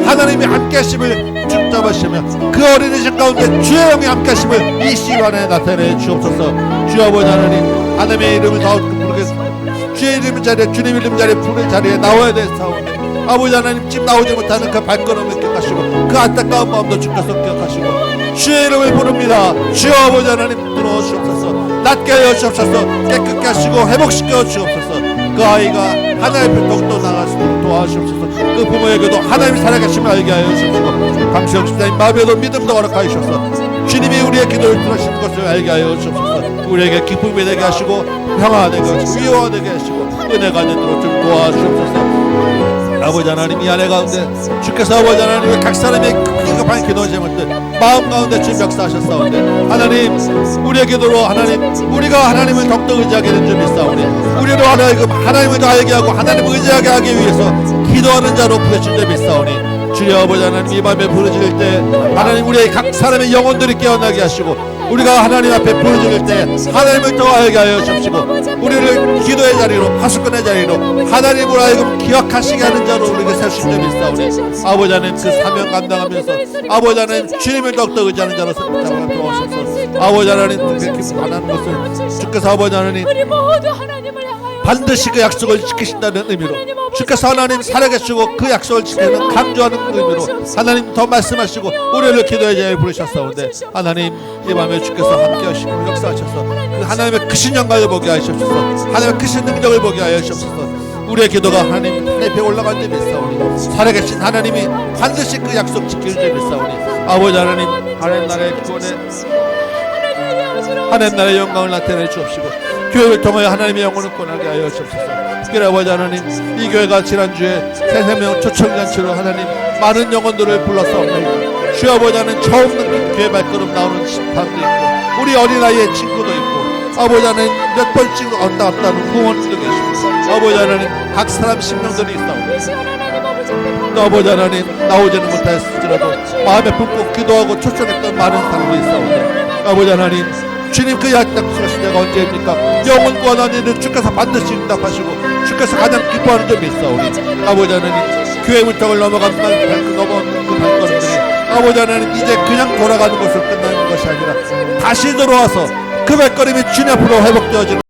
하나님이 함께 하심을 붙잡으시며 그 어린이집 가운데 주의 영이 함께 하심을 이 시간에 나타내 주옵소서. 주여 아버지 하나님, 하나님의 이름을 다 부르겠습니다. 주의 이름 자리에, 주님 이름 자리에 부를 자리에 나와야 될 사오니, 아버지 하나님, 지금 나오지 못하는 그 발걸음을 기억하시고 그 안타까운 마음도 주께서 기억하시고 주의 이름을 부릅니다. 주여 아버지 하나님, 들어주옵소서. 낫게 하여 주옵소서. 깨끗게 하시고 회복시켜 주옵소서. 그 아이가 하나님 앞에 더욱더 나아갈 수 있도록 도와주옵소서. 그 부모에게도 하나님이 살아계심을 알게 하여 주옵소서. 강수영 집사님 마음에도 믿음도 허락하여 주옵소서. 주님이 우리의 기도를 들으시는 것을 알게 하여 주옵소서. 우리에게 기쁨이 되게 하시고 평화가 되게 하시고 위로가 되게 하시고 은혜가 되도록 좀 도와주옵소서. 아버지 하나님, 이 안에 가운데 주께서 아버지 하나님 각 사람의 급한 기도 제목들 마음 가운데 주님 역사하셨사오니, 하나님 우리의 기도로 하나님 우리가 하나님을 더욱더 의지하게 된 줄 믿사오니, 우리로 하나님을 더 알게 하고 하나님을 의지하게 하기 위해서 기도하는 자로 부르신 줄 믿사오니, 주여 아버지 하나님, 이 밤에 부르짖을 때 하나님 우리의 각 사람의 영혼들이 깨어나게 하시고, 우리가 하나님 앞에 부르짖을 때 하나님을 더 알게 하여 주시고, 우리를 기도의 자리로, 파수꾼의 자리로 하나님을 하여금 기억하시게 하는 자로 우리를 세우신 줄 믿사오니, 아버지 하나님 그 사명 감당하면서 아버지 하나님 주님을 더욱더 의지하는 자로 잡아 도와주셔서, 아버지 하나님 그렇게 바라는 것을 주께서 아버지 하나님 반드시 그 약속을 지키신다는 의미로, 주께서 하나님 살아계시고 그 약속을 지키는 강조하는 의미로 하나님 더 말씀하시고 우리를 기도의 자리에 부르셨사오는데, 하나님 이 밤에 주께서 함께 하시고 역사하셔서 그 하나님의 크신 영광을 보게 하시옵소서. 하나님의 크신 능력을 보게 하여 주옵소서. 우리의 기도가 하나님 하늘에 올라갈 때 믿사오니, 살아계신 하나님이 반드시 그 약속 지킬 때 믿사오니, 아버지 하나님, 하나님 나라의 구원에 하나님 나라의 영광을 나타내 주옵시고, 교회를 통하여 하나님의 영혼을 권하게 하여 주옵소서. 특별히 아버지 하나님, 이 교회가 지난주에 새해명 초청잔치로 하나님 많은 영혼들을 불렀사옵나이다. 주여 아버지 하나님, 처음 느낀 교회 발걸음 나오는 심판도 있고, 우리 어린아이의 친구도 있고, 아버지 하나님 몇 번씩 왔다 갔다 하는 후원도 계시고 아버지 하나님 각 사람 심령들이 있사오니 이 시간 하나님 아버지 앞에 또 아버지 하나님 나오지는 못하였을지라도 마음에 품고 기도하고 초청했던 많은 사람들이 있사오니 아버지 하나님 주님 그 약속하신 때가 언제입니까? 영원 구원하는 일을 주께서 반드시 응답하시고 주께서 가장 기뻐하는 점이 있사오니 아버지 하나님 교회 문턱을 넘어간 넘어온 그 발걸음들이 아버지 하나님 이제 그냥 돌아가는 것으로 끝나는 것이 아니라 다시 들어와서 그 발걸음이 주님 앞으로 회복되어지는